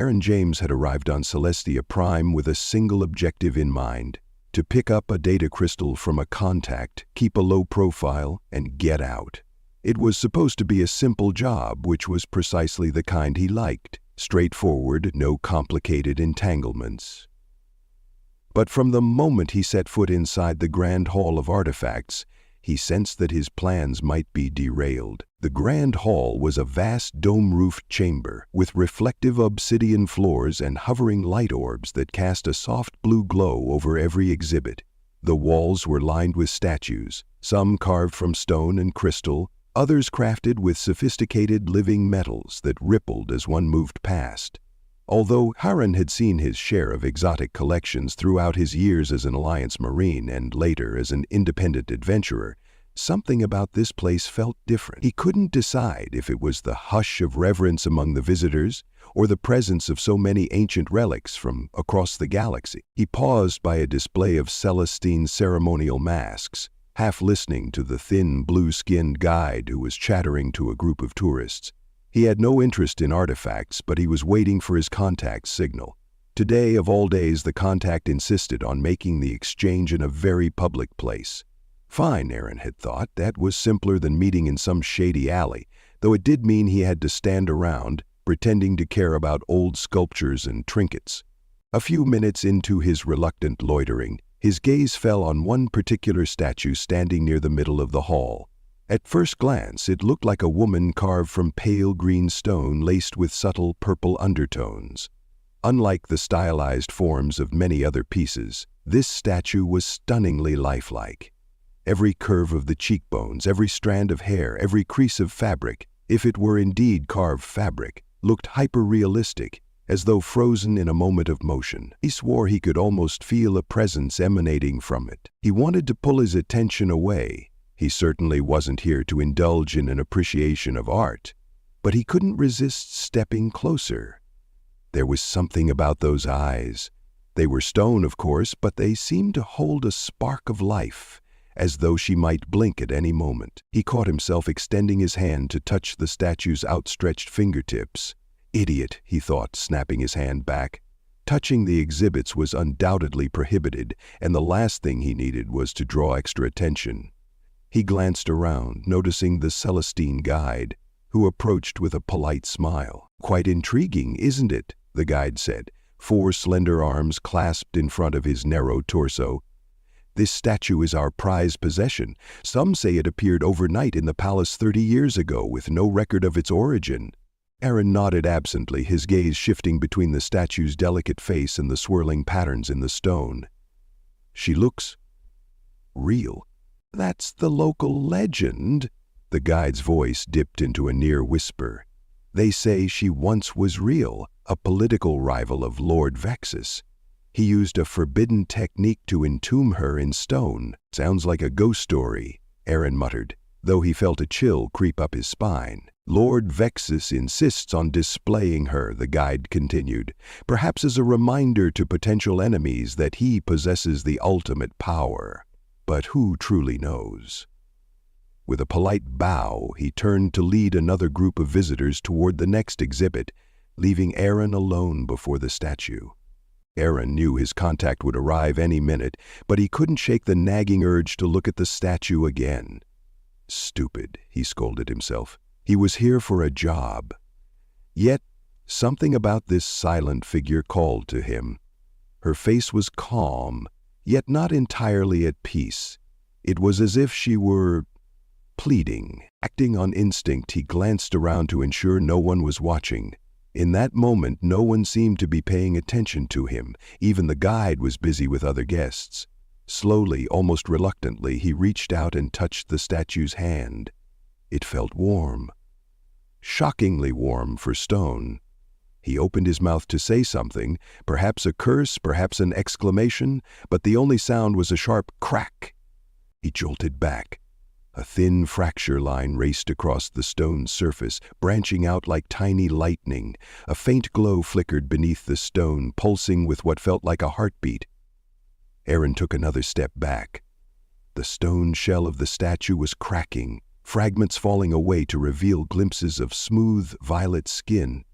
Aaron James had arrived on Celestia Prime with a single objective in mind: to pick up a data crystal from a contact, keep a low profile, and get out. It was supposed to be a simple job, which was precisely the kind he liked: straightforward, no complicated entanglements. But from the moment he set foot inside the Grand Hall of Artifacts, he sensed that his plans might be derailed. The Grand Hall was a vast dome-roofed chamber with reflective obsidian floors and hovering light orbs that cast a soft blue glow over every exhibit. The walls were lined with statues, some carved from stone and crystal, others crafted with sophisticated living metals that rippled as one moved past. Although Aaron had seen his share of exotic collections throughout his years as an Alliance Marine and later as an independent adventurer, something about this place felt different. He couldn't decide if it was the hush of reverence among the visitors or the presence of so many ancient relics from across the galaxy. He paused by a display of Celestine ceremonial masks, half listening to the thin, blue-skinned guide who was chattering to a group of tourists. He had no interest in artifacts, but he was waiting for his contact's signal. Today, of all days, the contact insisted on making the exchange in a very public place. Fine, Aaron had thought. That was simpler than meeting in some shady alley, though it did mean he had to stand around, pretending to care about old sculptures and trinkets. A few minutes into his reluctant loitering, his gaze fell on one particular statue standing near the middle of the hall. At first glance, it looked like a woman carved from pale green stone laced with subtle purple undertones. Unlike the stylized forms of many other pieces, this statue was stunningly lifelike. Every curve of the cheekbones, every strand of hair, every crease of fabric, if it were indeed carved fabric, looked hyper-realistic, as though frozen in a moment of motion. He swore he could almost feel a presence emanating from it. He wanted to pull his attention away. He certainly wasn't here to indulge in an appreciation of art, but he couldn't resist stepping closer. There was something about those eyes. They were stone, of course, but they seemed to hold a spark of life, as though she might blink at any moment. He caught himself extending his hand to touch the statue's outstretched fingertips. Idiot, he thought, snapping his hand back. Touching the exhibits was undoubtedly prohibited, and the last thing he needed was to draw extra attention. He glanced around, noticing the Celestine guide, who approached with a polite smile. "Quite intriguing, isn't it?" the guide said, 4 slender arms clasped in front of his narrow torso. "This statue is our prized possession. Some say it appeared overnight in the palace 30 years ago with no record of its origin." Aaron nodded absently, his gaze shifting between the statue's delicate face and the swirling patterns in the stone. "She looks real." "That's the local legend." The guide's voice dipped into a near whisper. "They say she once was real, a political rival of Lord Vexus. He used a forbidden technique to entomb her in stone." "Sounds like a ghost story," Aaron muttered, though he felt a chill creep up his spine. "Lord Vexus insists on displaying her," the guide continued, "perhaps as a reminder to potential enemies that he possesses the ultimate power. But who truly knows?" With a polite bow, he turned to lead another group of visitors toward the next exhibit, leaving Aaron alone before the statue. Aaron knew his contact would arrive any minute, but he couldn't shake the nagging urge to look at the statue again. Stupid, he scolded himself. He was here for a job. Yet, something about this silent figure called to him. Her face was calm, yet not entirely at peace. It was as if she were pleading. Acting on instinct, he glanced around to ensure no one was watching. In that moment, no one seemed to be paying attention to him. Even the guide was busy with other guests. Slowly, almost reluctantly, he reached out and touched the statue's hand. It felt warm. Shockingly warm for stone. He opened his mouth to say something, perhaps a curse, perhaps an exclamation, but the only sound was a sharp crack. He jolted back. A thin fracture line raced across the stone surface, branching out like tiny lightning. A faint glow flickered beneath the stone, pulsing with what felt like a heartbeat. Aaron took another step back. The stone shell of the statue was cracking, fragments falling away to reveal glimpses of smooth, violet skin.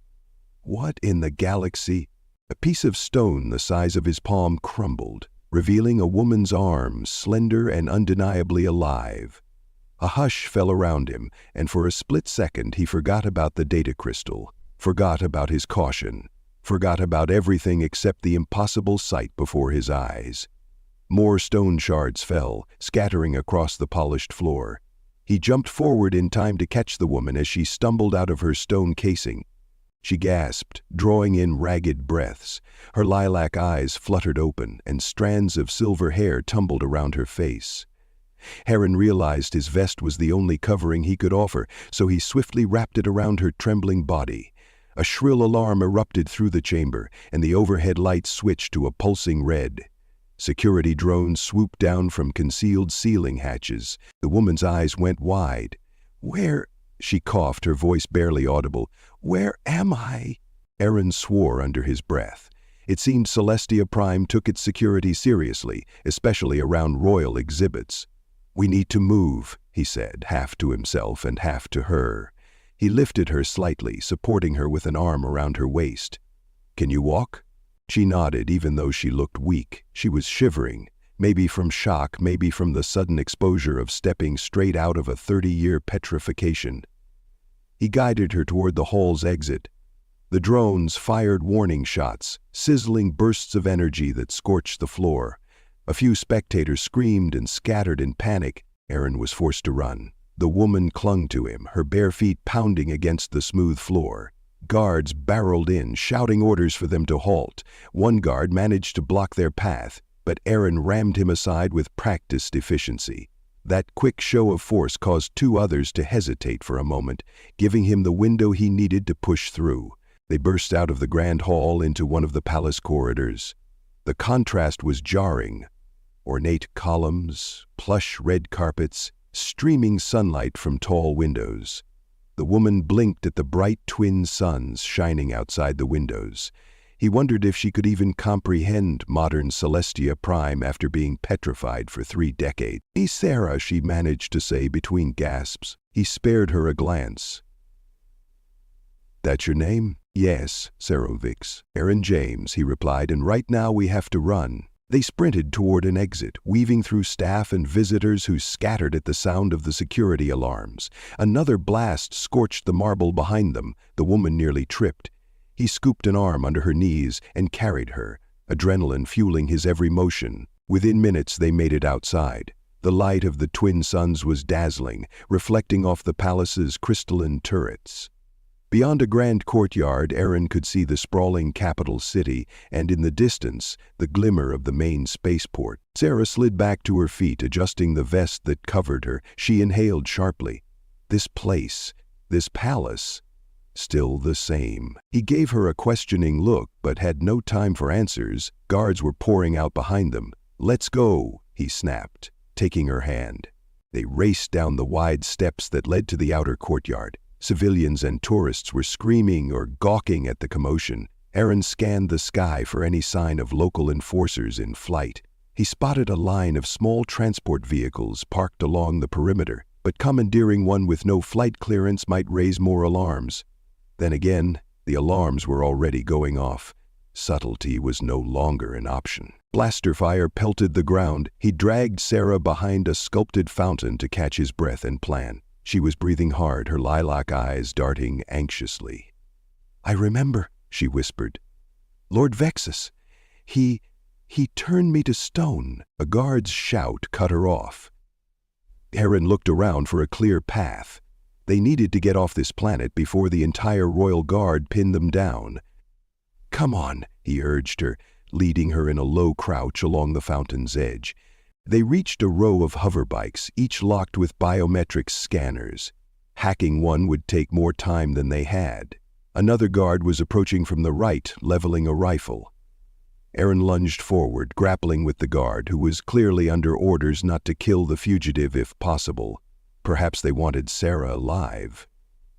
What in the galaxy? A piece of stone the size of his palm crumbled, revealing a woman's arm, slender and undeniably alive. A hush fell around him, and for a split second he forgot about the data crystal, forgot about his caution, forgot about everything except the impossible sight before his eyes. More stone shards fell, scattering across the polished floor. He jumped forward in time to catch the woman as she stumbled out of her stone casing. She gasped, drawing in ragged breaths. Her lilac eyes fluttered open, and strands of silver hair tumbled around her face. Heron realized his vest was the only covering he could offer, so he swiftly wrapped it around her trembling body. A shrill alarm erupted through the chamber, and the overhead lights switched to a pulsing red. Security drones swooped down from concealed ceiling hatches. The woman's eyes went wide. "Where?" she coughed, her voice barely audible. "Where am I?" Aaron swore under his breath. It seemed Celestia Prime took its security seriously, especially around royal exhibits. "We need to move," he said, half to himself and half to her. He lifted her slightly, supporting her with an arm around her waist. "Can you walk?" She nodded, even though she looked weak. She was shivering, maybe from shock, maybe from the sudden exposure of stepping straight out of a 30-year petrification. He guided her toward the hall's exit. The drones fired warning shots, sizzling bursts of energy that scorched the floor. A few spectators screamed and scattered in panic. Aaron was forced to run. The woman clung to him, her bare feet pounding against the smooth floor. Guards barreled in, shouting orders for them to halt. One guard managed to block their path, but Aaron rammed him aside with practiced efficiency. That quick show of force caused two others to hesitate for a moment, giving him the window he needed to push through. They burst out of the grand hall into one of the palace corridors. The contrast was jarring. Ornate columns, plush red carpets, streaming sunlight from tall windows. The woman blinked at the bright twin suns shining outside the windows. He wondered if she could even comprehend modern Celestia Prime after being petrified for 3 decades. "Hey, Sarah," she managed to say between gasps. He spared her a glance. "That's your name?" "Yes, Sarovics. Aaron James," he replied, "and right now we have to run." They sprinted toward an exit, weaving through staff and visitors who scattered at the sound of the security alarms. Another blast scorched the marble behind them. The woman nearly tripped. He scooped an arm under her knees and carried her, adrenaline fueling his every motion. Within minutes they made it outside. The light of the twin suns was dazzling, reflecting off the palace's crystalline turrets. Beyond a grand courtyard, Aaron could see the sprawling capital city, and in the distance, the glimmer of the main spaceport. Sarah slid back to her feet, adjusting the vest that covered her. She inhaled sharply. This place, this palace, still the same. He gave her a questioning look, but had no time for answers. Guards were pouring out behind them. "Let's go," he snapped, taking her hand. They raced down the wide steps that led to the outer courtyard. Civilians and tourists were screaming or gawking at the commotion. Aaron scanned the sky for any sign of local enforcers in flight. He spotted a line of small transport vehicles parked along the perimeter, but commandeering one with no flight clearance might raise more alarms. Then again, the alarms were already going off. Subtlety was no longer an option. Blaster fire pelted the ground. He dragged Sarah behind a sculpted fountain to catch his breath and plan. She was breathing hard, her lilac eyes darting anxiously. "I remember," she whispered. "Lord Vexus. He turned me to stone." A guard's shout cut her off. Aaron looked around for a clear path. They needed to get off this planet before the entire royal guard pinned them down. "Come on," he urged her, leading her in a low crouch along the fountain's edge. They reached a row of hoverbikes, each locked with biometric scanners. Hacking one would take more time than they had. Another guard was approaching from the right, leveling a rifle. Aaron lunged forward, grappling with the guard, who was clearly under orders not to kill the fugitive if possible. Perhaps they wanted Sarah alive.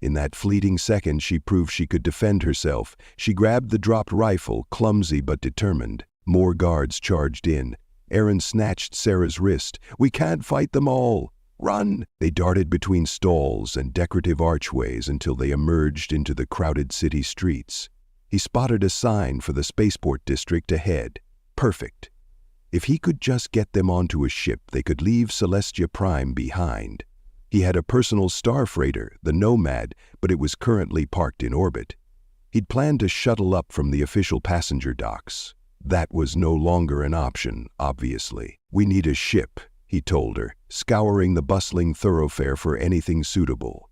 In that fleeting second, she proved she could defend herself. She grabbed the dropped rifle, clumsy but determined. More guards charged in. Aaron snatched Sarah's wrist. "We can't fight them all. Run!" They darted between stalls and decorative archways until they emerged into the crowded city streets. He spotted a sign for the spaceport district ahead. Perfect. If he could just get them onto a ship, they could leave Celestia Prime behind. He had a personal star freighter, the Nomad, but it was currently parked in orbit. He'd planned to shuttle up from the official passenger docks. That was no longer an option, obviously. "We need a ship," he told her, scouring the bustling thoroughfare for anything suitable.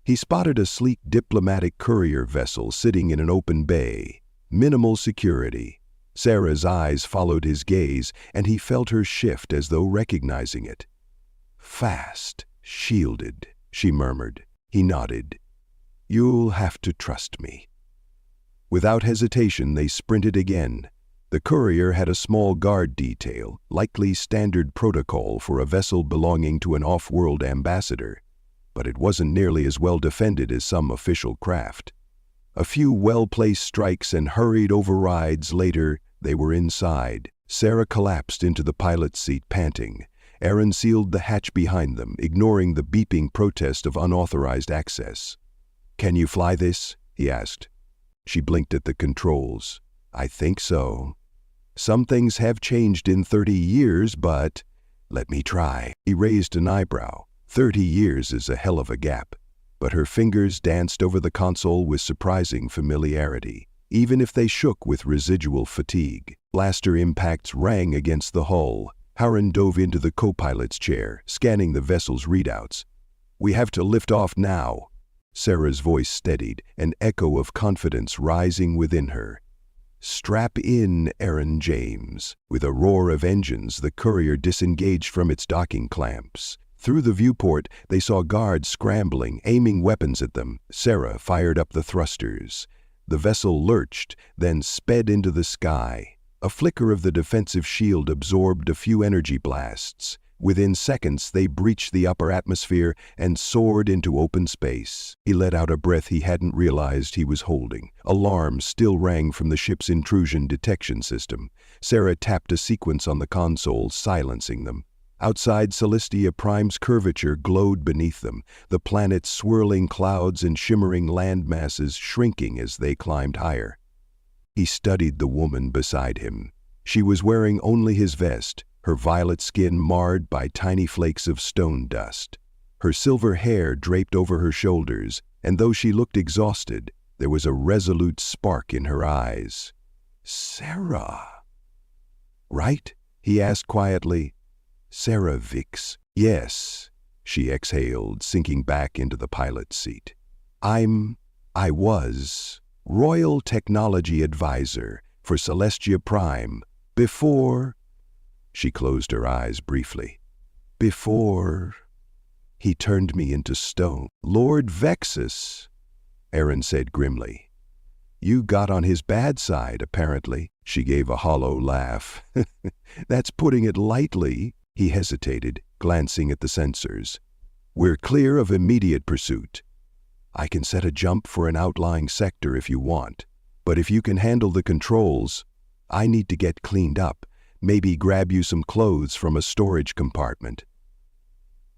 He spotted a sleek diplomatic courier vessel sitting in an open bay. Minimal security. Sarah's eyes followed his gaze, and he felt her shift as though recognizing it. "Fast, shielded," she murmured. He nodded. "You'll have to trust me." Without hesitation, they sprinted again. The courier had a small guard detail, likely standard protocol for a vessel belonging to an off-world ambassador, but it wasn't nearly as well defended as some official craft. A few well-placed strikes and hurried overrides later, they were inside. Sarah collapsed into the pilot's seat, panting. Aaron sealed the hatch behind them, ignoring the beeping protest of unauthorized access. "Can you fly this?" he asked. She blinked at the controls. "I think so. Some things have changed in 30 years, but let me try." He raised an eyebrow. 30 years is a hell of a gap. But her fingers danced over the console with surprising familiarity, even if they shook with residual fatigue. Blaster impacts rang against the hull. Aaron dove into the co-pilot's chair, scanning the vessel's readouts. "We have to lift off now." Sarah's voice steadied, an echo of confidence rising within her. "Strap in, Aaron James." With a roar of engines, the courier disengaged from its docking clamps. Through the viewport, they saw guards scrambling, aiming weapons at them. Sarah fired up the thrusters. The vessel lurched, then sped into the sky. A flicker of the defensive shield absorbed a few energy blasts. Within seconds, they breached the upper atmosphere and soared into open space. He let out a breath he hadn't realized he was holding. Alarms still rang from the ship's intrusion detection system. Sarah tapped a sequence on the console, silencing them. Outside, Celestia Prime's curvature glowed beneath them, the planet's swirling clouds and shimmering land masses shrinking as they climbed higher. He studied the woman beside him. She was wearing only his vest, her violet skin marred by tiny flakes of stone dust. Her silver hair draped over her shoulders, and though she looked exhausted, there was a resolute spark in her eyes. "Sarah." "Right?" he asked quietly. "Sarah Vix." "Yes," she exhaled, sinking back into the pilot's seat. I was Royal Technology Advisor for Celestia Prime before." She closed her eyes briefly. "Before he turned me into stone." "Lord Vexus," Aaron said grimly. "You got on his bad side, apparently." She gave a hollow laugh. "That's putting it lightly." He hesitated, glancing at the sensors. "We're clear of immediate pursuit. I can set a jump for an outlying sector if you want, but if you can handle the controls, I need to get cleaned up, maybe grab you some clothes from a storage compartment."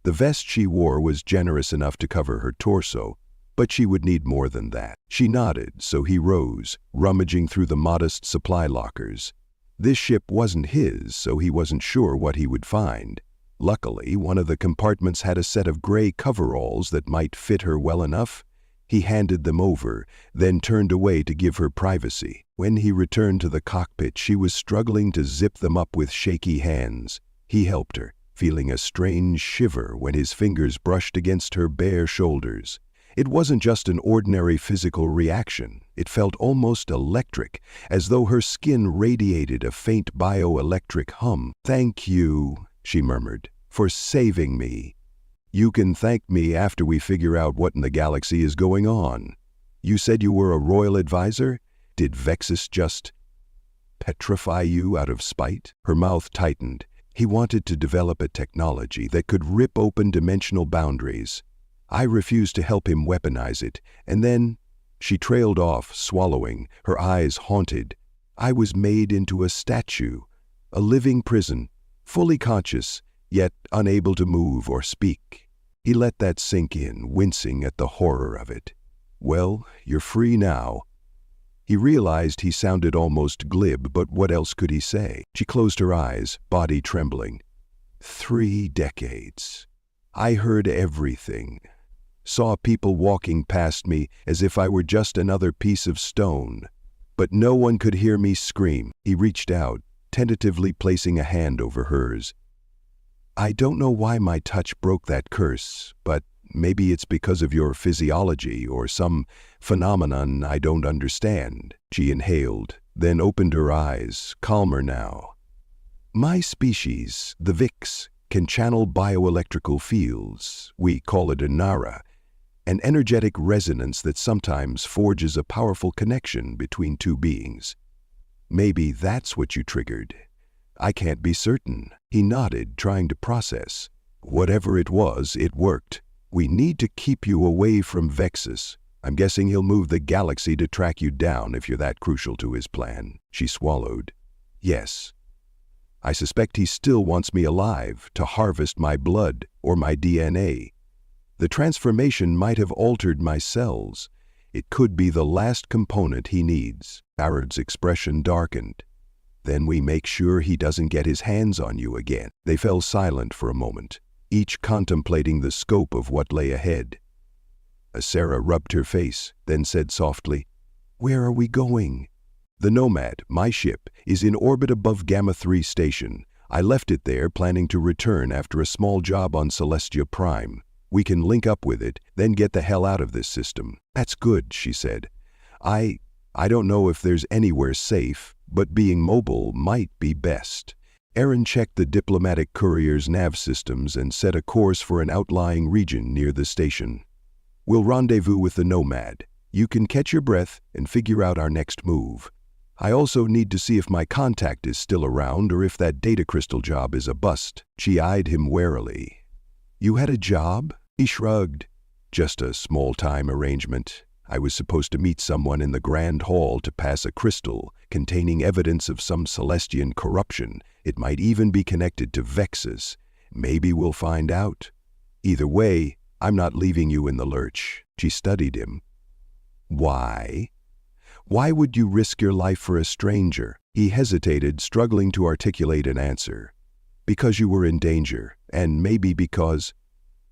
The vest she wore was generous enough to cover her torso, but she would need more than that. She nodded, so he rose, rummaging through the modest supply lockers. This ship wasn't his, so he wasn't sure what he would find. Luckily, one of the compartments had a set of gray coveralls that might fit her well enough. He handed them over, then turned away to give her privacy. When he returned to the cockpit, she was struggling to zip them up with shaky hands. He helped her, feeling a strange shiver when his fingers brushed against her bare shoulders. It wasn't just an ordinary physical reaction. It felt almost electric, as though her skin radiated a faint bioelectric hum. "Thank you," she murmured, "for saving me. You can thank me after we figure out what in the galaxy is going on. You said you were a royal advisor? Did Vexus just petrify you out of spite?" Her mouth tightened. He wanted to develop a technology that could rip open dimensional boundaries. I refused to help him weaponize it, and then she trailed off, swallowing, her eyes haunted. "I was made into a statue, a living prison, fully conscious, yet unable to move or speak." He let that sink in, wincing at the horror of it. "Well, you're free now." He realized he sounded almost glib, but what else could he say? She closed her eyes, body trembling. 3 decades. I heard everything. Saw people walking past me as if I were just another piece of stone. But no one could hear me scream. He reached out, tentatively placing a hand over hers. I don't know why my touch broke that curse, but maybe it's because of your physiology or some phenomenon I don't understand. She inhaled, then opened her eyes, calmer now. My species, the VIX, can channel bioelectrical fields. We call it a nara, an energetic resonance that sometimes forges a powerful connection between two beings. Maybe that's what you triggered. I can't be certain. He nodded, trying to process. Whatever it was, it worked. We need to keep you away from Vexus. I'm guessing he'll move the galaxy to track you down if you're that crucial to his plan. She swallowed. Yes. I suspect he still wants me alive to harvest my blood or my DNA. The transformation might have altered my cells. It could be the last component he needs. Arad's expression darkened. Then we make sure he doesn't get his hands on you again. They fell silent for a moment, each contemplating the scope of what lay ahead. Sarah rubbed her face, then said softly, "Where are we going?" The Nomad, my ship, is in orbit above Gamma 3 station. I left it there planning to return after a small job on Celestia Prime. We can link up with it, then get the hell out of this system. That's good, she said. I don't know if there's anywhere safe, but being mobile might be best. Aaron checked the diplomatic courier's nav systems and set a course for an outlying region near the station. We'll rendezvous with the Nomad. You can catch your breath and figure out our next move. I also need to see if my contact is still around or if that data crystal job is a bust. She eyed him warily. You had a job? He shrugged. Just a small-time arrangement. I was supposed to meet someone in the Grand Hall to pass a crystal containing evidence of some Celestian corruption. It might even be connected to Vexus. Maybe we'll find out. Either way, I'm not leaving you in the lurch. She studied him. Why? Why would you risk your life for a stranger? He hesitated, struggling to articulate an answer. Because you were in danger, and maybe because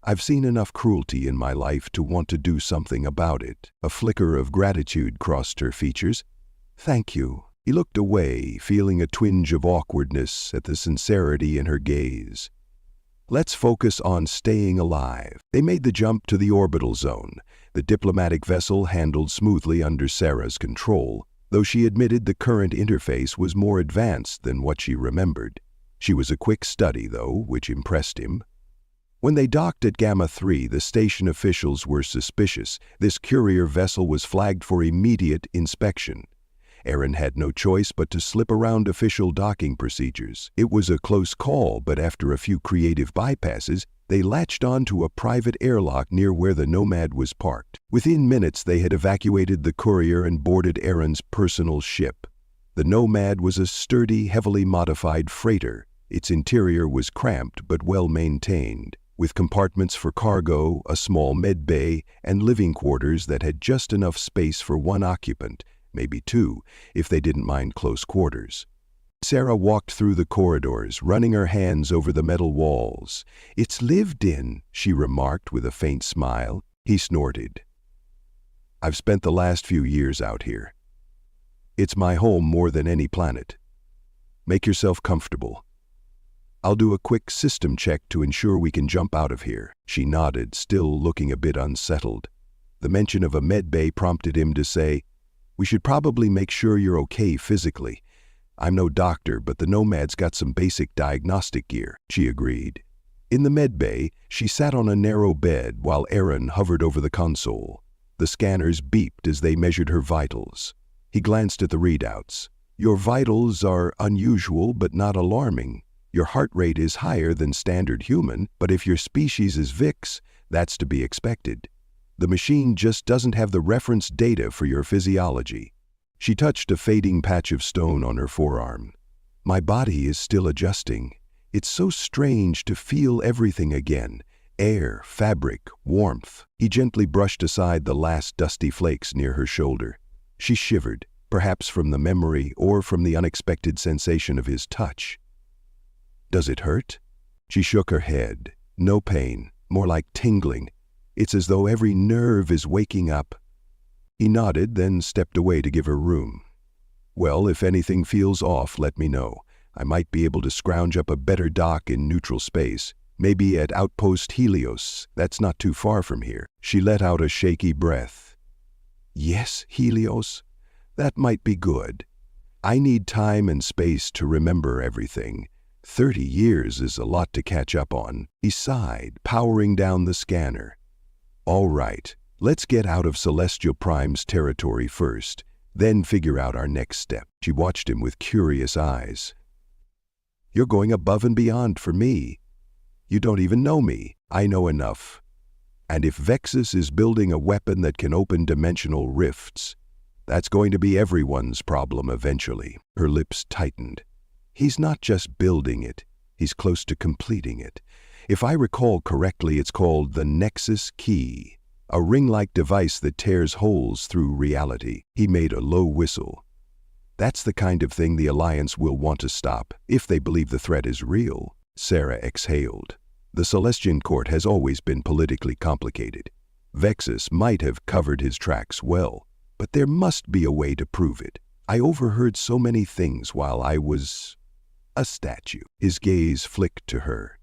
I've seen enough cruelty in my life to want to do something about it. A flicker of gratitude crossed her features. Thank you. He looked away, feeling a twinge of awkwardness at the sincerity in her gaze. Let's focus on staying alive. They made the jump to the orbital zone. The diplomatic vessel handled smoothly under Sarah's control, though she admitted the current interface was more advanced than what she remembered. She was a quick study, though, which impressed him. When they docked at Gamma 3, the station officials were suspicious. This courier vessel was flagged for immediate inspection. Aaron had no choice but to slip around official docking procedures. It was a close call, but after a few creative bypasses, they latched onto a private airlock near where the Nomad was parked. Within minutes, they had evacuated the courier and boarded Aaron's personal ship. The Nomad was a sturdy, heavily modified freighter. Its interior was cramped but well maintained, with compartments for cargo, a small med bay, and living quarters that had just enough space for one occupant, maybe two, if they didn't mind close quarters. Sarah walked through the corridors, running her hands over the metal walls. It's lived in, she remarked with a faint smile. He snorted. I've spent the last few years out here. It's my home more than any planet. Make yourself comfortable. I'll do a quick system check to ensure we can jump out of here. She nodded, still looking a bit unsettled. The mention of a med bay prompted him to say, We should probably make sure you're okay physically. I'm no doctor, but the Nomad's got some basic diagnostic gear, she agreed. In the med bay, she sat on a narrow bed while Aaron hovered over the console. The scanners beeped as they measured her vitals. He glanced at the readouts. Your vitals are unusual but not alarming. Your heart rate is higher than standard human, but if your species is VIX, that's to be expected. The machine just doesn't have the reference data for your physiology. She touched a fading patch of stone on her forearm. My body is still adjusting. It's so strange to feel everything again. Air, fabric, warmth. He gently brushed aside the last dusty flakes near her shoulder. She shivered. perhaps from the memory or from the unexpected sensation of his touch. "Does it hurt?" She shook her head. "No pain, more like tingling. It's as though every nerve is waking up." He nodded, then stepped away to give her room. "Well, if anything feels off, let me know. I might be able to scrounge up a better dock in neutral space. Maybe at Outpost Helios. That's not too far from here." She let out a shaky breath. "Yes, Helios? That might be good. I need time and space to remember everything. 30 years is a lot to catch up on." He sighed, powering down the scanner. "All right, let's get out of Celestial Prime's territory first, then figure out our next step." She watched him with curious eyes. "You're going above and beyond for me. You don't even know me. I know enough. And if Vexus is building a weapon that can open dimensional rifts, that's going to be everyone's problem eventually." Her lips tightened. "He's not just building it, he's close to completing it. If I recall correctly, it's called the Nexus Key, a ring-like device that tears holes through reality." He made a low whistle. "That's the kind of thing the Alliance will want to stop, if they believe the threat is real." Sarah exhaled. "The Celestian Court has always been politically complicated. Vexus might have covered his tracks well, but there must be a way to prove it. I overheard so many things while I was a statue." His gaze flicked to her.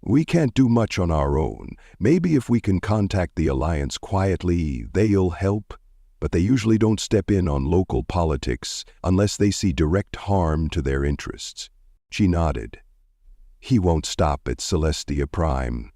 "We can't do much on our own. Maybe if we can contact the Alliance quietly, they'll help. But they usually don't step in on local politics unless they see direct harm to their interests." She nodded. "He won't stop at Celestia Prime.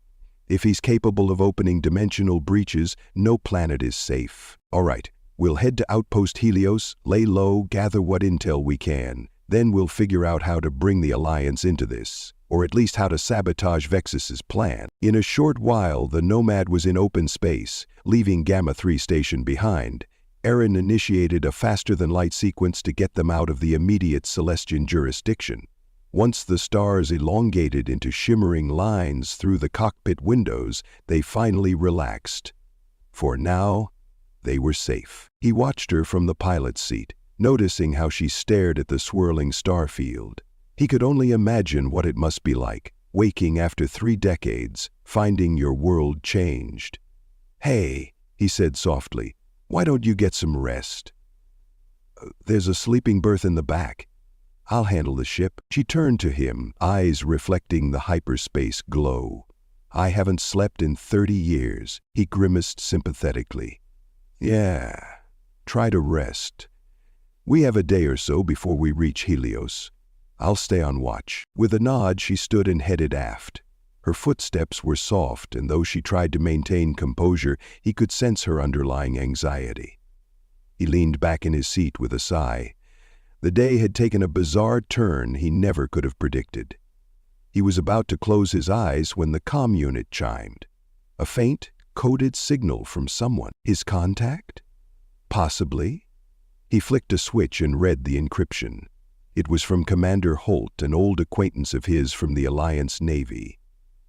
If he's capable of opening dimensional breaches, no planet is safe. All right, we'll head to Outpost Helios, lay low, gather what intel we can. Then we'll figure out how to bring the Alliance into this, or at least how to sabotage Vexus's plan." In a short while, the Nomad was in open space, leaving Gamma 3 Station behind. Aaron initiated a faster-than-light sequence to get them out of the immediate Celestian jurisdiction. Once the stars elongated into shimmering lines through the cockpit windows, they finally relaxed. For now, they were safe. He watched her from the pilot's seat, noticing how she stared at the swirling star field. He could only imagine what it must be like, waking after 3 decades, finding your world changed. "Hey," he said softly, "why don't you get some rest?" "There's a sleeping berth in the back. I'll handle the ship." She turned to him, eyes reflecting the hyperspace glow. "I haven't slept in 30 years. He grimaced sympathetically. "Yeah, try to rest. We have a day or so before we reach Helios. I'll stay on watch." With a nod, she stood and headed aft. Her footsteps were soft, and though she tried to maintain composure, he could sense her underlying anxiety. He leaned back in his seat with a sigh. The day had taken a bizarre turn he never could have predicted. He was about to close his eyes when the comm unit chimed. A faint, coded signal from someone. His contact? Possibly. He flicked a switch and read the encryption. It was from Commander Holt, an old acquaintance of his from the Alliance Navy.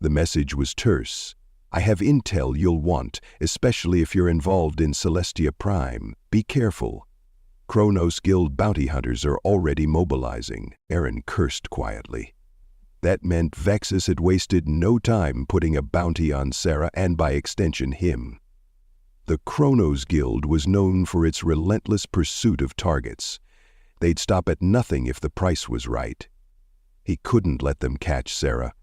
The message was terse. "I have intel you'll want, especially if you're involved in Celestia Prime. Be careful. Kronos Guild bounty hunters are already mobilizing." Aaron cursed quietly. That meant Vexus had wasted no time putting a bounty on Sarah and by extension him. The Kronos Guild was known for its relentless pursuit of targets. They'd stop at nothing if the price was right. He couldn't let them catch Sarah.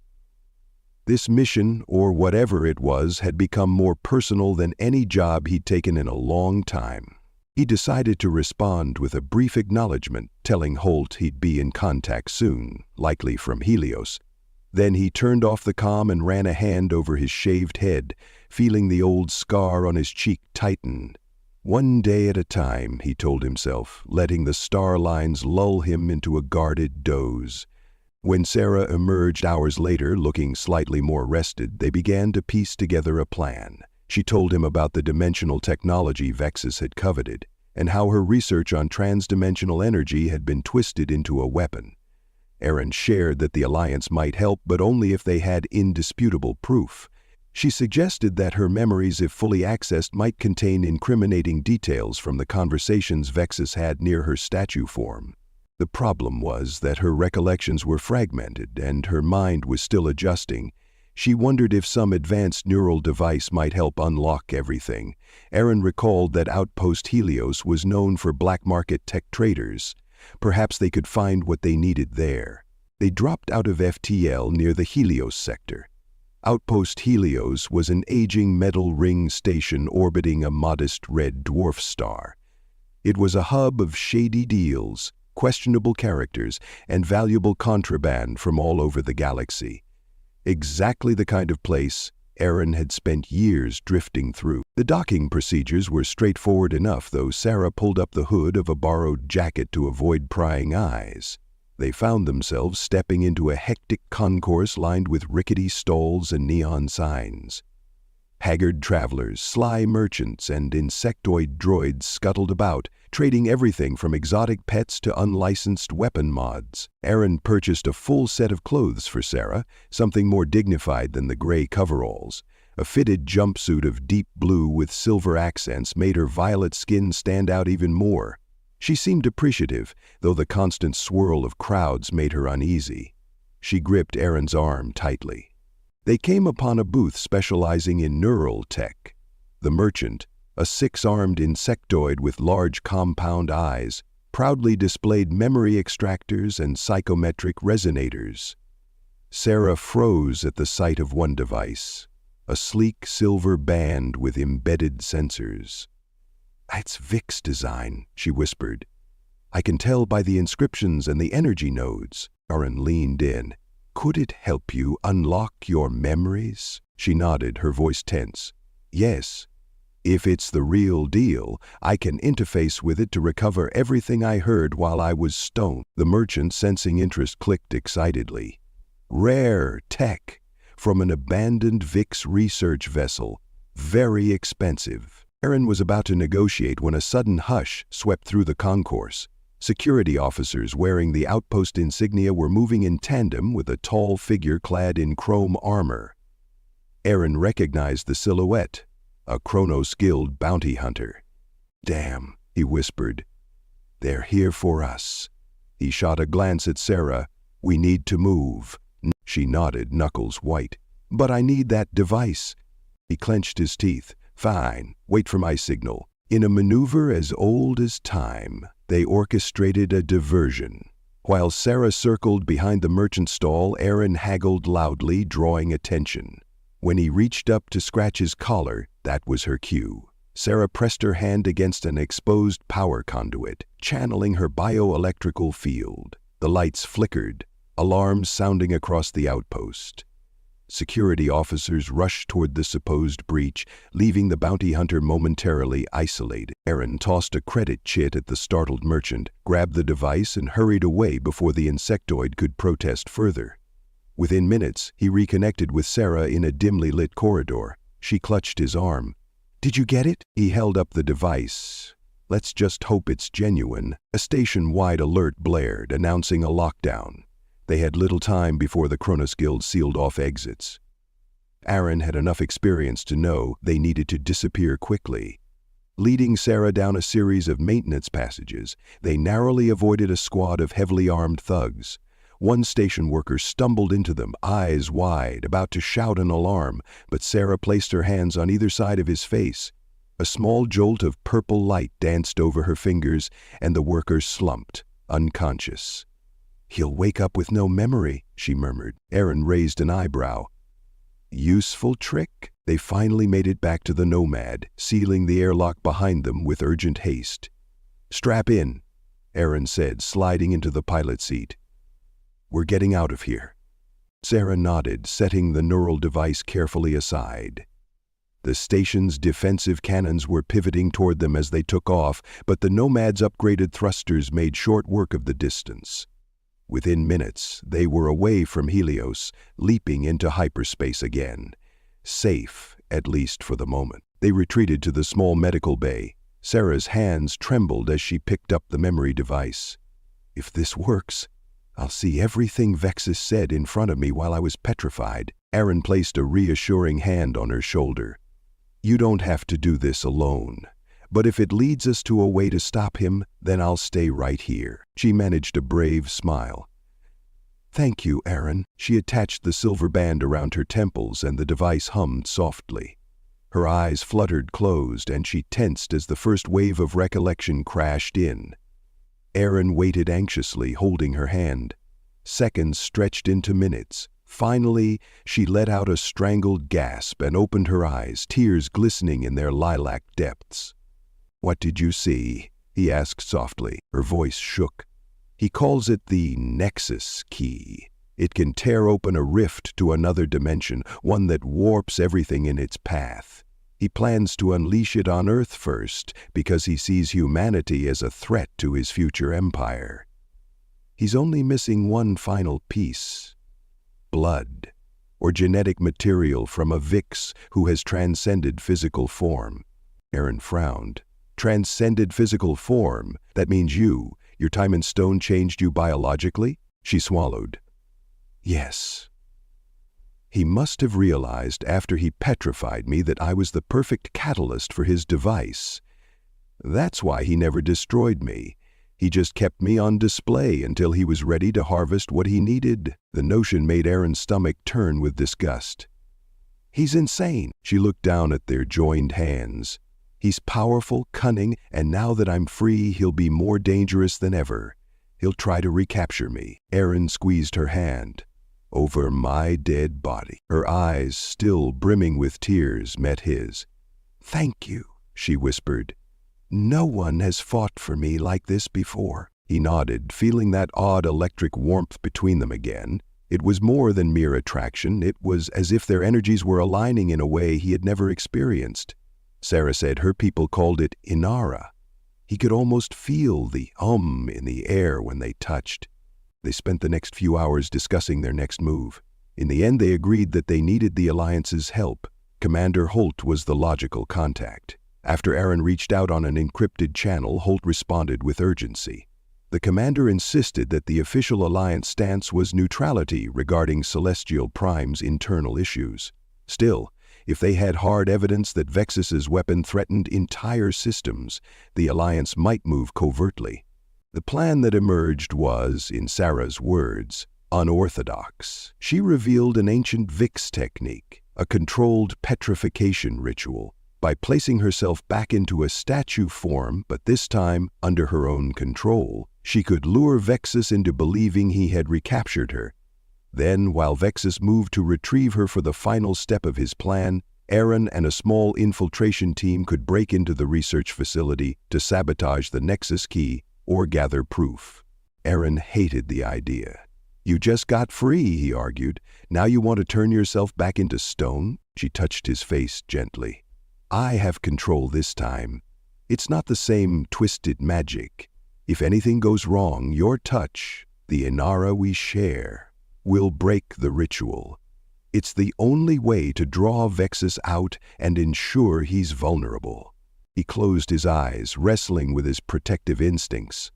This mission, or whatever it was, had become more personal than any job he'd taken in a long time. He decided to respond with a brief acknowledgement, telling Holt he'd be in contact soon, likely from Helios. Then he turned off the comm and ran a hand over his shaved head, feeling the old scar on his cheek tighten. One day at a time, he told himself, letting the star lines lull him into a guarded doze. When Sarah emerged hours later, looking slightly more rested, they began to piece together a plan. She told him about the dimensional technology Vexus had coveted, and how her research on transdimensional energy had been twisted into a weapon. Aaron shared that the Alliance might help, but only if they had indisputable proof. She suggested that her memories, if fully accessed, might contain incriminating details from the conversations Vexus had near her statue form. The problem was that her recollections were fragmented and her mind was still adjusting. She wondered if some advanced neural device might help unlock everything. Aaron recalled that Outpost Helios was known for black market tech traders. Perhaps they could find what they needed there. They dropped out of FTL near the Helios sector. Outpost Helios was an aging metal ring station orbiting a modest red dwarf star. It was a hub of shady deals, questionable characters, and valuable contraband from all over the galaxy. Exactly the kind of place Aaron had spent years drifting through. The docking procedures were straightforward enough, though Sarah pulled up the hood of a borrowed jacket to avoid prying eyes. They found themselves stepping into a hectic concourse lined with rickety stalls and neon signs. Haggard travelers, sly merchants, and insectoid droids scuttled about, trading everything from exotic pets to unlicensed weapon mods. Aaron purchased a full set of clothes for Sarah, something more dignified than the gray coveralls. A fitted jumpsuit of deep blue with silver accents made her violet skin stand out even more. She seemed appreciative, though the constant swirl of crowds made her uneasy. She gripped Aaron's arm tightly. They came upon a booth specializing in neural tech. The merchant, a six-armed insectoid with large compound eyes, proudly displayed memory extractors and psychometric resonators. Sarah froze at the sight of one device, a sleek silver band with embedded sensors. "It's Vic's design," she whispered. "I can tell by the inscriptions and the energy nodes." Aaron leaned in. "Could it help you unlock your memories?" She nodded, her voice tense. "Yes. If it's the real deal, I can interface with it to recover everything I heard while I was stoned." The merchant, sensing interest, clicked excitedly. "Rare tech, from an abandoned Vic's research vessel. Very expensive." Aaron was about to negotiate when a sudden hush swept through the concourse. Security officers wearing the outpost insignia were moving in tandem with a tall figure clad in chrome armor. Aaron recognized the silhouette, a chrono-skilled bounty hunter. "Damn," he whispered. "They're here for us." He shot a glance at Sarah. "We need to move." She nodded, knuckles white. "But I need that device." He clenched his teeth. "Fine, wait for my signal." In a maneuver as old as time, they orchestrated a diversion. While Sarah circled behind the merchant stall, Aaron haggled loudly, drawing attention. When he reached up to scratch his collar, that was her cue. Sarah pressed her hand against an exposed power conduit, channeling her bioelectrical field. The lights flickered, alarms sounding across the outpost. Security officers rushed toward the supposed breach, leaving the bounty hunter momentarily isolated. Aaron tossed a credit chit at the startled merchant, grabbed the device, and hurried away before the insectoid could protest further. Within minutes, he reconnected with Sarah in a dimly lit corridor. She clutched his arm. "Did you get it?" He held up the device. "Let's just hope it's genuine." A station-wide alert blared, announcing a lockdown. They had little time before the Kronos Guild sealed off exits. Aaron had enough experience to know they needed to disappear quickly. Leading Sarah down a series of maintenance passages, they narrowly avoided a squad of heavily armed thugs. One station worker stumbled into them, eyes wide, about to shout an alarm, but Sarah placed her hands on either side of his face. A small jolt of purple light danced over her fingers, and the worker slumped, unconscious. "He'll wake up with no memory," she murmured. Aaron raised an eyebrow. "Useful trick?" They finally made it back to the Nomad, sealing the airlock behind them with urgent haste. "Strap in," Aaron said, sliding into the pilot seat. "We're getting out of here." Sarah nodded, setting the neural device carefully aside. The station's defensive cannons were pivoting toward them as they took off, but the Nomad's upgraded thrusters made short work of the distance. Within minutes, they were away from Helios, leaping into hyperspace again. Safe, at least for the moment. They retreated to the small medical bay. Sarah's hands trembled as she picked up the memory device. "If this works, I'll see everything Vexus said in front of me while I was petrified." Aaron placed a reassuring hand on her shoulder. You don't have to do this alone. But if it leads us to a way to stop him, then I'll stay right here. She managed a brave smile. Thank you, Aaron. She attached the silver band around her temples and the device hummed softly. Her eyes fluttered closed and she tensed as the first wave of recollection crashed in. Aaron waited anxiously, holding her hand. Seconds stretched into minutes. Finally, she let out a strangled gasp and opened her eyes, tears glistening in their lilac depths. What did you see? He asked softly. Her voice shook. He calls it the Nexus Key. It can tear open a rift to another dimension, one that warps everything in its path. He plans to unleash it on Earth first because he sees humanity as a threat to his future empire. He's only missing one final piece. Blood, or genetic material from a Vix who has transcended physical form. Aaron frowned. Transcended physical form? That means your time in stone changed you biologically? She swallowed. Yes. He must have realized after he petrified me that I was the perfect catalyst for his device. That's why he never destroyed me. He just kept me on display until he was ready to harvest what he needed. The notion made Aaron's stomach turn with disgust. He's insane. She looked down at their joined hands. He's powerful, cunning, and now that I'm free, he'll be more dangerous than ever. He'll try to recapture me. Aaron squeezed her hand. Over my dead body. Her eyes, still brimming with tears, met his. Thank you, she whispered. No one has fought for me like this before. He nodded, feeling that odd electric warmth between them again. It was more than mere attraction. It was as if their energies were aligning in a way he had never experienced. Sarah said her people called it Inara. He could almost feel the in the air when they touched. They spent the next few hours discussing their next move. In the end, they agreed that they needed the Alliance's help. Commander Holt was the logical contact. After Aaron reached out on an encrypted channel, Holt responded with urgency. The commander insisted that the official Alliance stance was neutrality regarding Celestial Prime's internal issues. Still, if they had hard evidence that Vexus's weapon threatened entire systems, the Alliance might move covertly. The plan that emerged was, in Sarah's words, unorthodox. She revealed an ancient Vix technique, a controlled petrification ritual, by placing herself back into a statue form, but this time under her own control. She could lure Vexus into believing he had recaptured her. Then, while Vexus moved to retrieve her for the final step of his plan, Aaron and a small infiltration team could break into the research facility to sabotage the Nexus Key or gather proof. Aaron hated the idea. You just got free, he argued. Now you want to turn yourself back into stone? She touched his face gently. I have control this time. It's not the same twisted magic. If anything goes wrong, your touch, the Inara we share, will break the ritual. It's the only way to draw Vexus out and ensure he's vulnerable. He closed his eyes, wrestling with his protective instincts.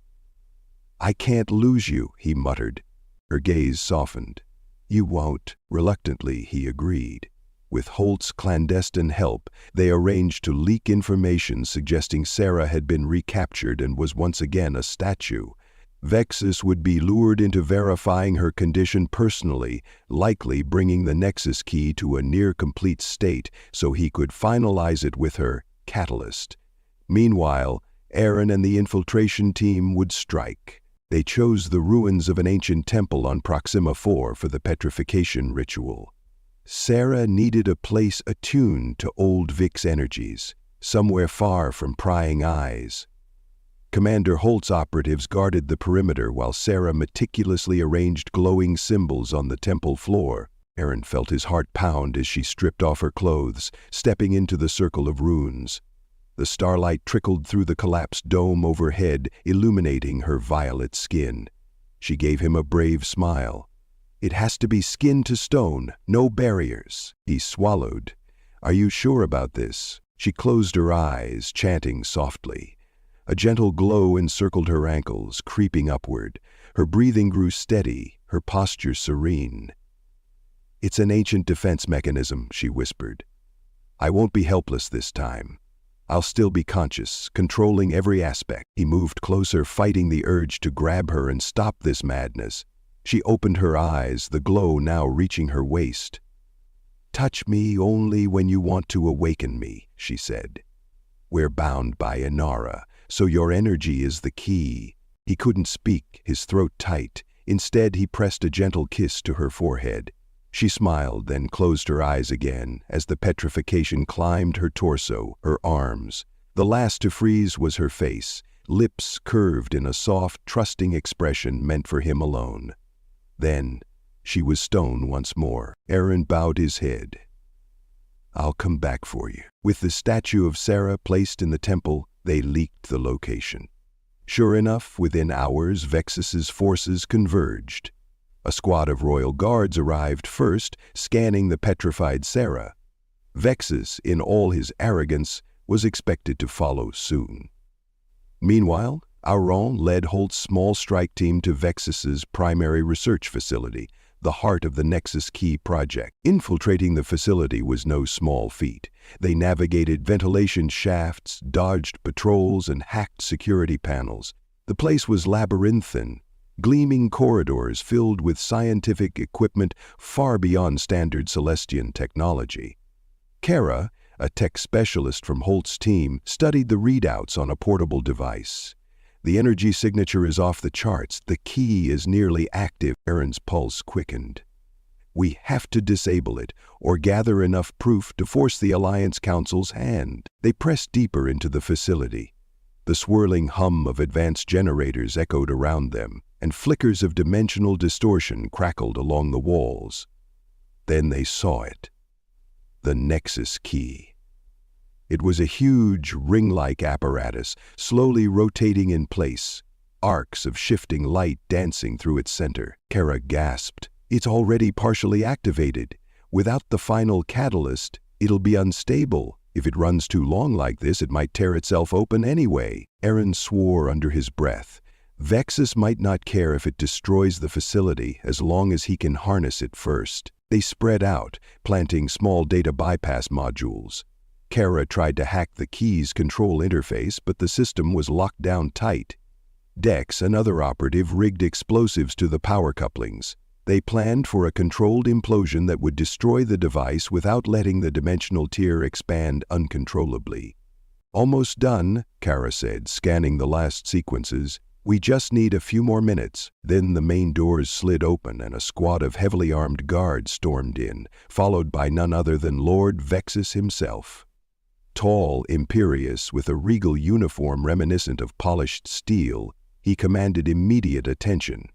I can't lose you, he muttered. Her gaze softened. You won't. Reluctantly, he agreed. With Holt's clandestine help, they arranged to leak information suggesting Sarah had been recaptured and was once again a statue. Vexus would be lured into verifying her condition personally, likely bringing the Nexus Key to a near-complete state so he could finalize it with her catalyst. Meanwhile, Aaron and the infiltration team would strike. They chose the ruins of an ancient temple on Proxima 4 for the petrification ritual. Sarah needed a place attuned to old Vix energies, somewhere far from prying eyes. Commander Holt's operatives guarded the perimeter while Sarah meticulously arranged glowing symbols on the temple floor. Aaron felt his heart pound as she stripped off her clothes, stepping into the circle of runes. The starlight trickled through the collapsed dome overhead, illuminating her violet skin. She gave him a brave smile. It has to be skin to stone, no barriers. He swallowed. Are you sure about this? She closed her eyes, chanting softly. A gentle glow encircled her ankles, creeping upward. Her breathing grew steady, her posture serene. It's an ancient defense mechanism, she whispered. I won't be helpless this time. I'll still be conscious, controlling every aspect. He moved closer, fighting the urge to grab her and stop this madness. She opened her eyes, the glow now reaching her waist. Touch me only when you want to awaken me, she said. We're bound by Inara, so your energy is the key. He couldn't speak, his throat tight. Instead, he pressed a gentle kiss to her forehead. She smiled, then closed her eyes again as the petrification climbed her torso, her arms. The last to freeze was her face, lips curved in a soft, trusting expression meant for him alone. Then, she was stone once more. Aaron bowed his head. I'll come back for you. With the statue of Sarah placed in the temple, they leaked the location. Sure enough, within hours, Vexus's forces converged. A squad of royal guards arrived first, scanning the petrified Sarah. Vexus, in all his arrogance, was expected to follow soon. Meanwhile, Auron led Holt's small strike team to Vexus's primary research facility, the heart of the Nexus Key project. Infiltrating the facility was no small feat. They navigated ventilation shafts, dodged patrols, and hacked security panels. The place was labyrinthine, gleaming corridors filled with scientific equipment far beyond standard Celestian technology. Kara, a tech specialist from Holt's team, studied the readouts on a portable device. The energy signature is off the charts. The key is nearly active. Aaron's pulse quickened. We have to disable it, or gather enough proof to force the Alliance Council's hand. They pressed deeper into the facility. The swirling hum of advanced generators echoed around them, and flickers of dimensional distortion crackled along the walls. Then they saw it. The Nexus Key. It was a huge, ring-like apparatus, slowly rotating in place, arcs of shifting light dancing through its center. Kara gasped. It's already partially activated. Without the final catalyst, it'll be unstable. If it runs too long like this, it might tear itself open anyway. Aaron swore under his breath. Vexus might not care if it destroys the facility as long as he can harness it first. They spread out, planting small data bypass modules. Kara tried to hack the key's control interface, but the system was locked down tight. Dex, another operative, rigged explosives to the power couplings. They planned for a controlled implosion that would destroy the device without letting the dimensional tier expand uncontrollably. Almost done, Kara said, scanning the last sequences. We just need a few more minutes. Then the main doors slid open and a squad of heavily armed guards stormed in, followed by none other than Lord Vexus himself. Tall, imperious, with a regal uniform reminiscent of polished steel, he commanded immediate attention.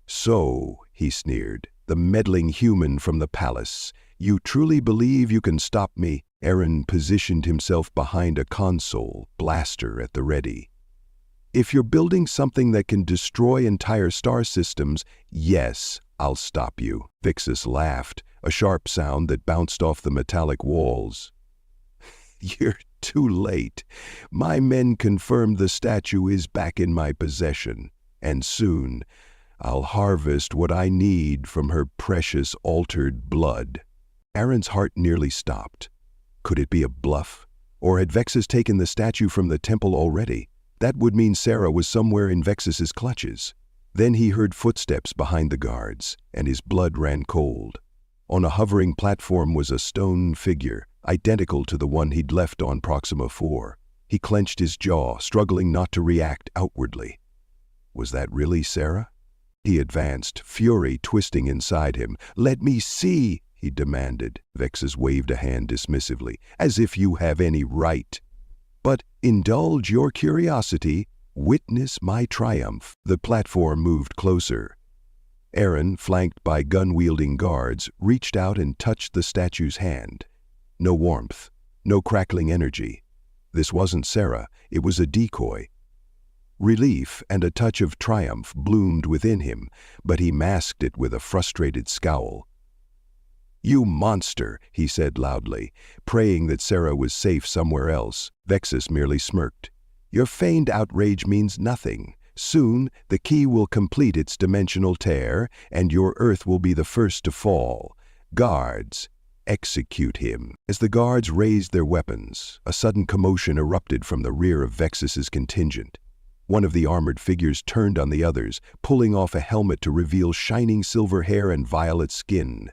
So, he sneered, the meddling human from the palace, you truly believe you can stop me? Aaron positioned himself behind a console, blaster at the ready. If you're building something that can destroy entire star systems, yes, I'll stop you. Vexus laughed, a sharp sound that bounced off the metallic walls. You're too late. My men confirmed the statue is back in my possession, and soon I'll harvest what I need from her precious altered blood. Aaron's heart nearly stopped. Could it be a bluff? Or had Vexus taken the statue from the temple already? That would mean Sarah was somewhere in Vexus's clutches. Then he heard footsteps behind the guards, and his blood ran cold. On a hovering platform was a stone figure, identical to the one he'd left on Proxima 4. He clenched his jaw, struggling not to react outwardly. Was that really Sarah? He advanced, fury twisting inside him. Let me see, he demanded. Vexus waved a hand dismissively, as if you have any right. But indulge your curiosity, witness my triumph. The platform moved closer. Aaron, flanked by gun-wielding guards, reached out and touched the statue's hand. No warmth, no crackling energy. This wasn't Sarah, it was a decoy. Relief and a touch of triumph bloomed within him, but he masked it with a frustrated scowl. You monster, he said loudly, praying that Sarah was safe somewhere else. Vexus merely smirked. Your feigned outrage means nothing. Soon, the key will complete its dimensional tear, and your Earth will be the first to fall. Guards, execute him. As the guards raised their weapons, a sudden commotion erupted from the rear of Vexus's contingent. One of the armored figures turned on the others, pulling off a helmet to reveal shining silver hair and violet skin.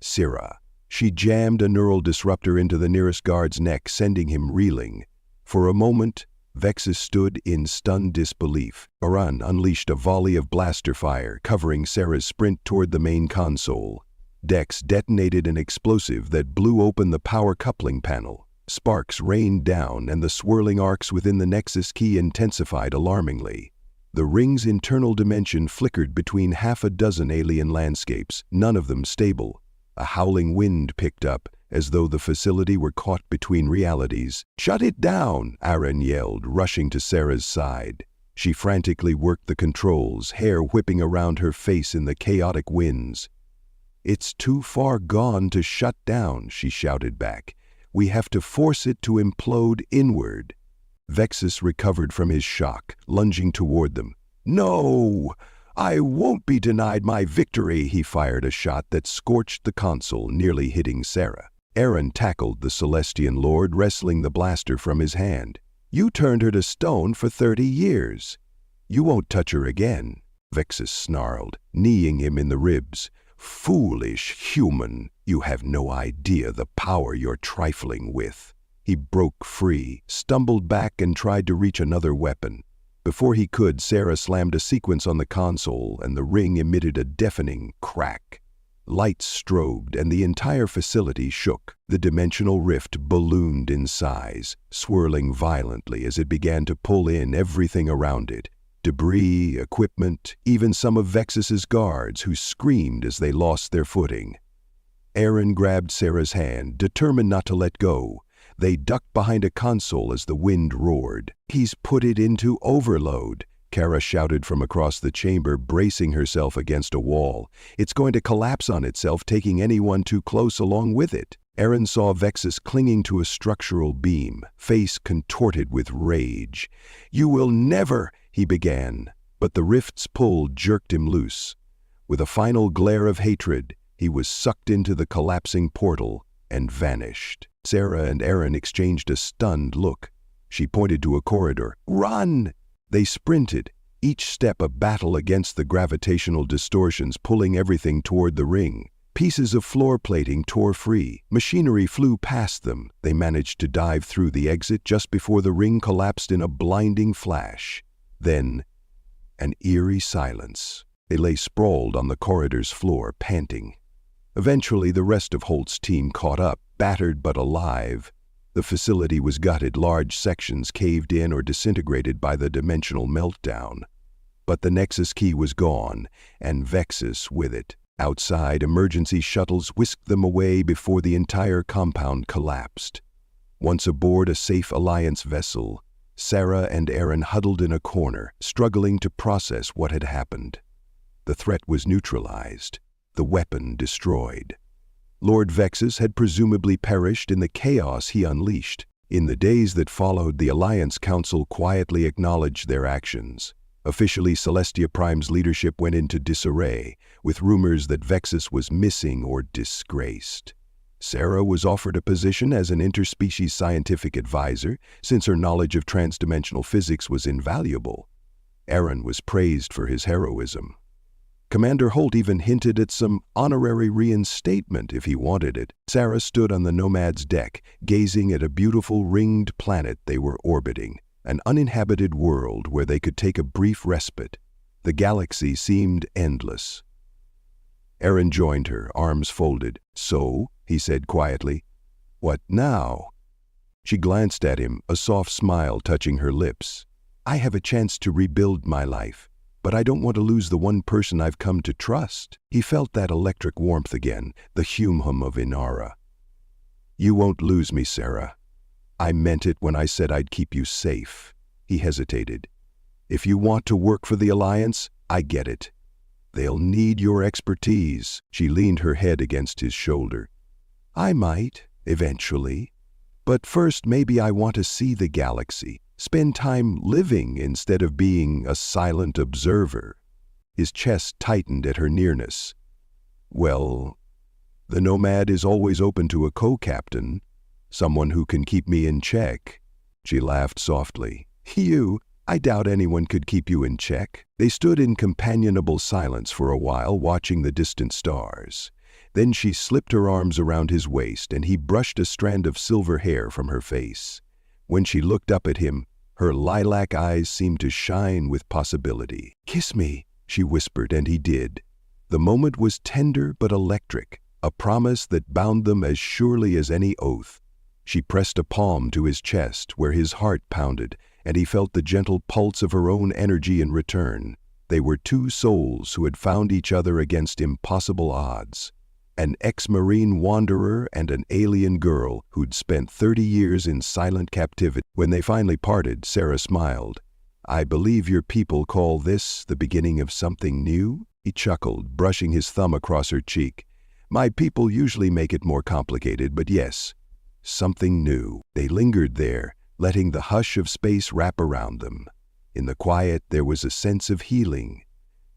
Syrah. She jammed a neural disruptor into the nearest guard's neck, sending him reeling. For a moment, Vexus stood in stunned disbelief. Aran unleashed a volley of blaster fire, covering Sarah's sprint toward the main console. Dex detonated an explosive that blew open the power coupling panel. Sparks rained down, and the swirling arcs within the Nexus key intensified alarmingly. The ring's internal dimension flickered between half a dozen alien landscapes, none of them stable. A howling wind picked up, as though the facility were caught between realities. "Shut it down!" Aran yelled, rushing to Sarah's side. She frantically worked the controls, hair whipping around her face in the chaotic winds. "It's too far gone to shut down," she shouted back. "We have to force it to implode inward." Vexus recovered from his shock, lunging toward them. "No! I won't be denied my victory!" He fired a shot that scorched the console, nearly hitting Sarah. Aran tackled the Celestian Lord, wresting the blaster from his hand. "You turned her to stone for 30 years. You won't touch her again," Vexus snarled, kneeing him in the ribs. "Foolish human, you have no idea the power you're trifling with." He broke free, stumbled back, and tried to reach another weapon. Before he could, Sarah slammed a sequence on the console, and the ring emitted a deafening crack. Lights strobed, and the entire facility shook. The dimensional rift ballooned in size, swirling violently as it began to pull in everything around it. Debris, equipment, even some of Vexus's guards, who screamed as they lost their footing. Aran grabbed Sarah's hand, determined not to let go. They ducked behind a console as the wind roared. "He's put it into overload," Kara shouted from across the chamber, bracing herself against a wall. "It's going to collapse on itself, taking anyone too close along with it." Aran saw Vexus clinging to a structural beam, face contorted with rage. "You will never," he began, but the rift's pull jerked him loose. With a final glare of hatred, he was sucked into the collapsing portal and vanished. Sarah and Aran exchanged a stunned look. She pointed to a corridor. "Run!" They sprinted, each step a battle against the gravitational distortions pulling everything toward the ring. Pieces of floor plating tore free. Machinery flew past them. They managed to dive through the exit just before the ring collapsed in a blinding flash. Then, an eerie silence. They lay sprawled on the corridor's floor, panting. Eventually, the rest of Holt's team caught up, battered but alive. The facility was gutted, large sections caved in or disintegrated by the dimensional meltdown. But the Nexus key was gone, and Vexus with it. Outside, emergency shuttles whisked them away before the entire compound collapsed. Once aboard a safe Alliance vessel, Sarah and Aran huddled in a corner, struggling to process what had happened. The threat was neutralized, the weapon destroyed. Lord Vexus had presumably perished in the chaos he unleashed. In the days that followed, the Alliance Council quietly acknowledged their actions. Officially, Celestia Prime's leadership went into disarray, with rumors that Vexus was missing or disgraced. Sarah was offered a position as an interspecies scientific advisor, since her knowledge of transdimensional physics was invaluable. Aran was praised for his heroism. Commander Holt even hinted at some honorary reinstatement if he wanted it. Sarah stood on the Nomad's deck, gazing at a beautiful ringed planet they were orbiting, an uninhabited world where they could take a brief respite. The galaxy seemed endless. Aran joined her, arms folded. "So?" he said quietly. "What now?" She glanced at him, a soft smile touching her lips. "I have a chance to rebuild my life. But I don't want to lose the one person I've come to trust." He felt that electric warmth again, the hum of Inara. "You won't lose me, Sarah. I meant it when I said I'd keep you safe." He hesitated. "If you want to work for the Alliance, I get it. They'll need your expertise." She leaned her head against his shoulder. "I might, eventually. But first, maybe I want to see the galaxy. Spend time living instead of being a silent observer." His chest tightened at her nearness. "Well, The Nomad is always open to a co-captain, someone who can keep me in check." She laughed softly. "You? I doubt anyone could keep you in check." They stood in companionable silence for a while, watching the distant stars. Then she slipped her arms around his waist, and he brushed a strand of silver hair from her face. When she looked up at him, her lilac eyes seemed to shine with possibility. "Kiss me," she whispered, and he did. The moment was tender but electric, a promise that bound them as surely as any oath. She pressed a palm to his chest, where his heart pounded, and he felt the gentle pulse of her own energy in return. They were two souls who had found each other against impossible odds. An ex-Marine wanderer and an alien girl who'd spent 30 years in silent captivity. When they finally parted, Sarah smiled. "I believe your people call this the beginning of something new?" He chuckled, brushing his thumb across her cheek. "My people usually make it more complicated, but yes, something new." They lingered there, letting the hush of space wrap around them. In the quiet, there was a sense of healing.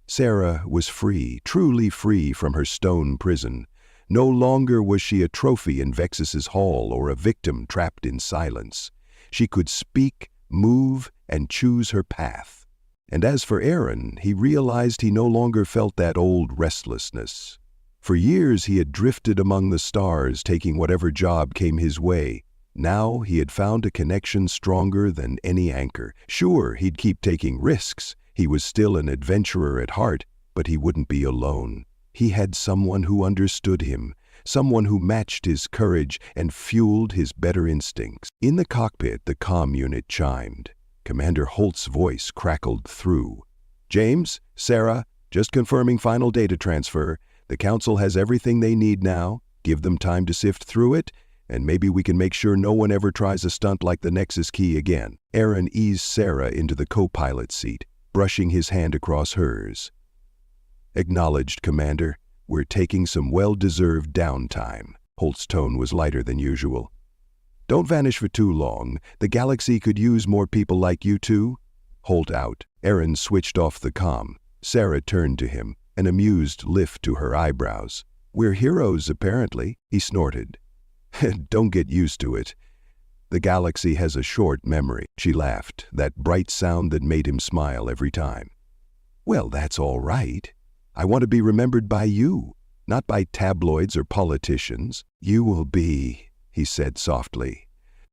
Sarah was free, truly free from her stone prison. No longer was she a trophy in Vexus's hall or a victim trapped in silence. She could speak, move, and choose her path. And as for Aaron, he realized he no longer felt that old restlessness. For years he had drifted among the stars, taking whatever job came his way. Now he had found a connection stronger than any anchor. Sure, he'd keep taking risks. He was still an adventurer at heart, but he wouldn't be alone. He had someone who understood him, someone who matched his courage and fueled his better instincts. In the cockpit, the comm unit chimed. Commander Holt's voice crackled through. "James, Sarah, just confirming final data transfer. The Council has everything they need now. Give them time to sift through it, and maybe we can make sure no one ever tries a stunt like the Nexus key again." Aaron eased Sarah into the co-pilot seat, brushing his hand across hers. "Acknowledged, Commander. We're taking some well-deserved downtime." Holt's tone was lighter than usual. "Don't vanish for too long. The galaxy could use more people like you two." Holt out. Aaron switched off the comm. Sarah turned to him, an amused lift to her eyebrows. "We're heroes, apparently," he snorted. "Don't get used to it. The galaxy has a short memory." She laughed, that bright sound that made him smile every time. "Well, that's all right. I want to be remembered by you, not by tabloids or politicians." "You will be," he said softly.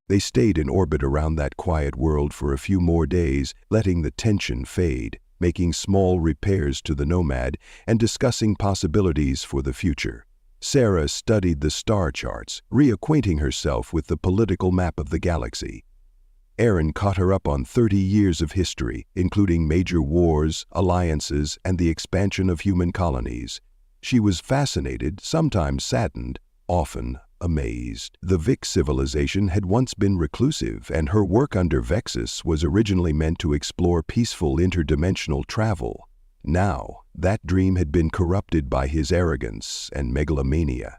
They stayed in orbit around that quiet world for a few more days, letting the tension fade, making small repairs to the Nomad, and discussing possibilities for the future. Sarah studied the star charts, reacquainting herself with the political map of the galaxy. Aaron caught her up on 30 years of history, including major wars, alliances, and the expansion of human colonies. She was fascinated, sometimes saddened, often amazed. The Vix civilization had once been reclusive, and her work under Vexus was originally meant to explore peaceful interdimensional travel. Now, that dream had been corrupted by his arrogance and megalomania.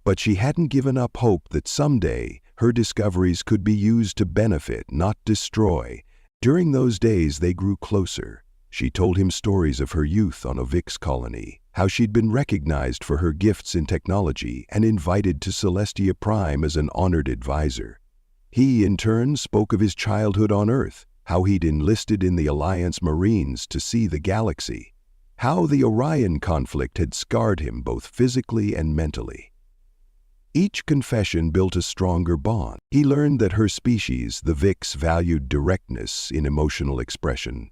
But she hadn't given up hope that someday her discoveries could be used to benefit, not destroy. During those days, they grew closer. She told him stories of her youth on a Vix colony, how she'd been recognized for her gifts in technology and invited to Celestia Prime as an honored advisor. He, in turn, spoke of his childhood on Earth, how he'd enlisted in the Alliance Marines to see the galaxy, how the Orion conflict had scarred him both physically and mentally. Each confession built a stronger bond. He learned that her species, the Vix, valued directness in emotional expression.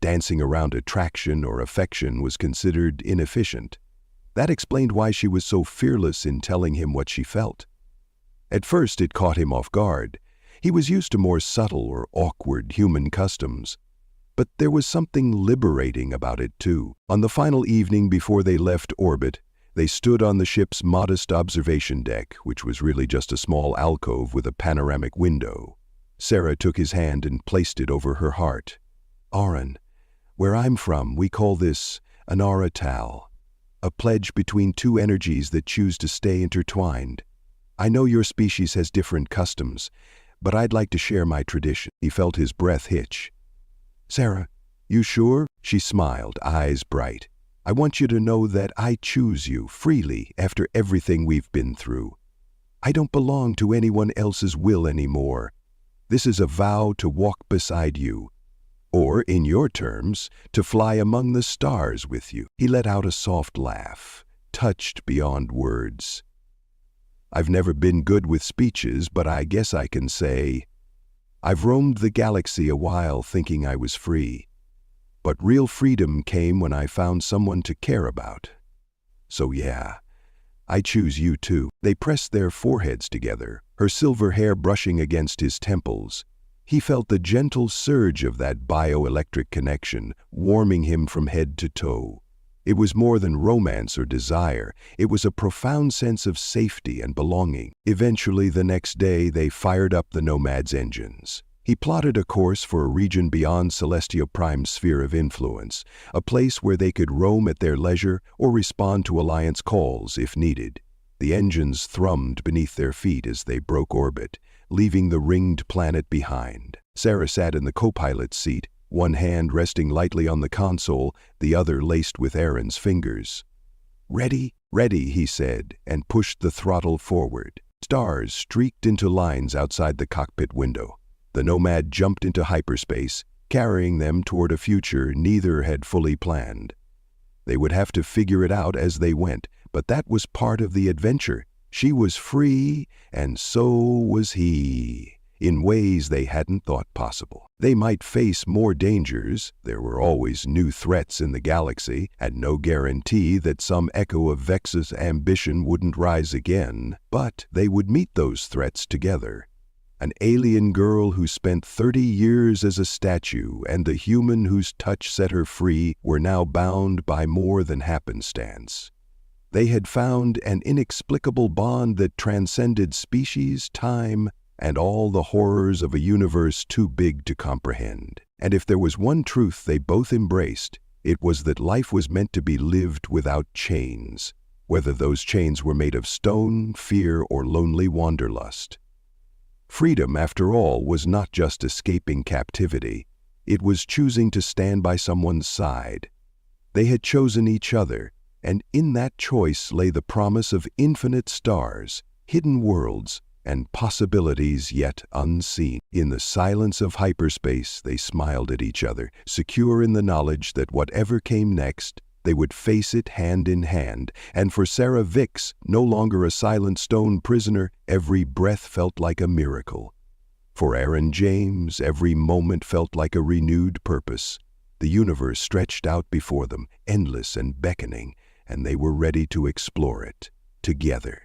Dancing around attraction or affection was considered inefficient. That explained why she was so fearless in telling him what she felt. At first, it caught him off guard. He was used to more subtle or awkward human customs. But there was something liberating about it, too. On the final evening before they left orbit, they stood on the ship's modest observation deck, which was really just a small alcove with a panoramic window. Sarah took his hand and placed it over her heart. "Aaron, where I'm from, we call this an Aratal, a pledge between two energies that choose to stay intertwined. I know your species has different customs, but I'd like to share my tradition." He felt his breath hitch. "Sarah, you sure?" She smiled, eyes bright. I want you to know that I choose you freely after everything we've been through. I don't belong to anyone else's will anymore. This is a vow to walk beside you, or, in your terms, to fly among the stars with you." He let out a soft laugh, touched beyond words. "I've never been good with speeches, but I guess I can say, I've roamed the galaxy a while thinking I was free. But real freedom came when I found someone to care about. So yeah, I choose you too." They pressed their foreheads together, her silver hair brushing against his temples. He felt the gentle surge of that bioelectric connection, warming him from head to toe. It was more than romance or desire. It was a profound sense of safety and belonging. Eventually, the next day, they fired up the Nomad's engines. He plotted a course for a region beyond Celestia Prime's sphere of influence, a place where they could roam at their leisure or respond to Alliance calls if needed. The engines thrummed beneath their feet as they broke orbit, leaving the ringed planet behind. Sarah sat in the co-pilot's seat, one hand resting lightly on the console, the other laced with Aaron's fingers. "Ready? Ready," he said, and pushed the throttle forward. Stars streaked into lines outside the cockpit window. The Nomad jumped into hyperspace, carrying them toward a future neither had fully planned. They would have to figure it out as they went, but that was part of the adventure. She was free, and so was he, in ways they hadn't thought possible. They might face more dangers, there were always new threats in the galaxy, and no guarantee that some echo of Vex's ambition wouldn't rise again, but they would meet those threats together. An alien girl who spent 30 years as a statue and the human whose touch set her free were now bound by more than happenstance. They had found an inexplicable bond that transcended species, time, and all the horrors of a universe too big to comprehend. And if there was one truth they both embraced, it was that life was meant to be lived without chains, whether those chains were made of stone, fear, or lonely wanderlust. Freedom, after all, was not just escaping captivity. It was choosing to stand by someone's side. They had chosen each other, and in that choice lay the promise of infinite stars, hidden worlds, and possibilities yet unseen. In the silence of hyperspace, they smiled at each other, secure in the knowledge that whatever came next, they would face it hand in hand. And for Sarah Vix, no longer a silent stone prisoner, every breath felt like a miracle. For Aaron James, every moment felt like a renewed purpose. The universe stretched out before them, endless and beckoning, and they were ready to explore it together.